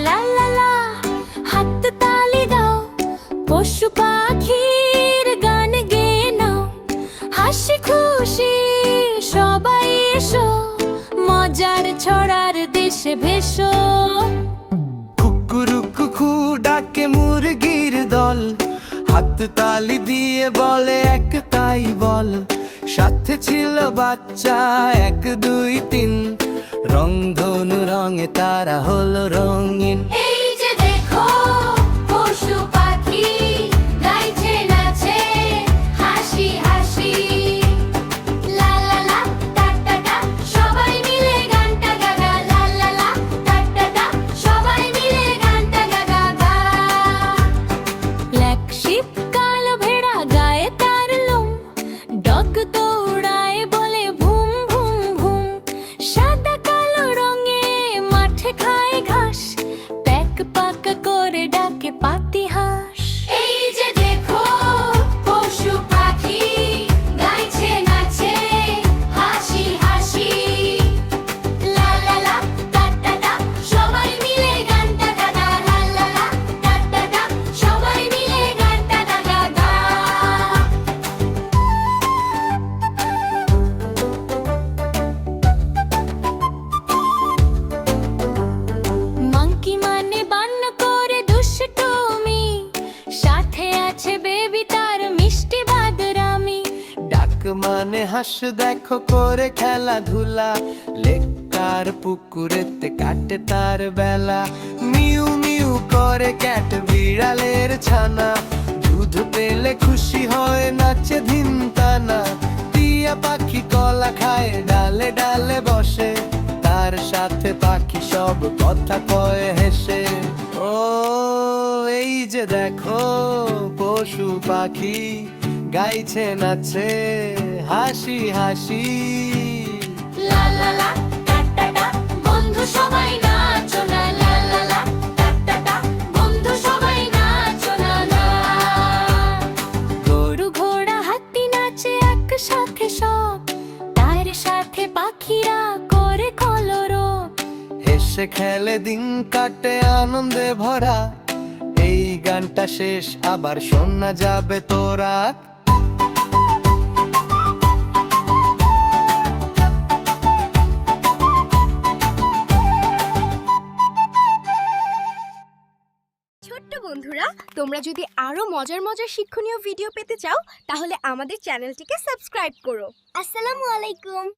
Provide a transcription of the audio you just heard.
লা লা লা, হাত তালি দাও, পশু পাখির গান গেয়ে নাও। হাসি খুশি সবাই এসো, মজার ছড়ার দেশে ভেসো। কুকুরুকুকু ডাকে মুরগির দল, হাত তালি দিয়ে বলে এক তাই বল। সাথে ছিল বাচ্চা 1 2 3, রংধনু রঙে তারা হলো রঙিন। এই যে দেখো পশু পাখি গাইছে নাচে হাসি হাসি। লা লা লা টা টা টা, সবাই মিলে গানটা গা গা। লা লা লা টা টা টা, সবাই মিলে গানটা গা গা গা। ব্ল্যাক শিপ কালো ভেড়া গায়ে তার লোম, ডগ দৌড়ায় বলে ভুম ভুম ভুম। সাদা কালো রঙে মাঠে খায় ঘাস, প্যাক পাক করে ডাকে পাতিহাঁস। এই যে দেখো পশু পাখি গাইছে নাচে হাসি হাসি। লা লা লা টা টা টা, সবাই মিলে গানটা গা গা। লা লা লা টা টা টা, সবাই মিলে গানটা গা গা গা। মাঙ্কি মানে বান্ন করে দুষ্টুমি, সাথে আছে বেবি তার মিষ্টি বাদরামি। ডাক মানে হাস দেখো করে খেলাধুলা, লেকার পুকুরেতে কাটে তার বেলা। মিউ মিউ করে ক্যাট বিড়ালের ছানা, দুধ পেলে খুশি হয় নাচে ধিনতানা। টিয়া পাখি কলা খায় ডালে ডালে বসে, তার সাথে পাখি সব কথা কয় হেসে। ও এই যে দেখো পশু পাখি গাইছে নাচে হাসি হাসি। লা লা লা টা টা টা, বন্ধু সবাই নাচো না। লা লা লা টা টা টা, বন্ধু সবাই নাচো না না। গরু ঘোড়া হাতি নাচে একসাথে সব, তার সাথে পাখিরা করে কলরব। হেসে খেলে দিন কাটে আনন্দে ভরা, এই গানটা শেষ আবার শোনা যাবে তোরা। ছোট্ট বন্ধুরা, তোমরা যদি আরো মজার মজার শিক্ষণীয় ভিডিও পেতে চাও তাহলে আমাদের চ্যানেলটিকে সাবস্ক্রাইব করো। আসসালামু আলাইকুম।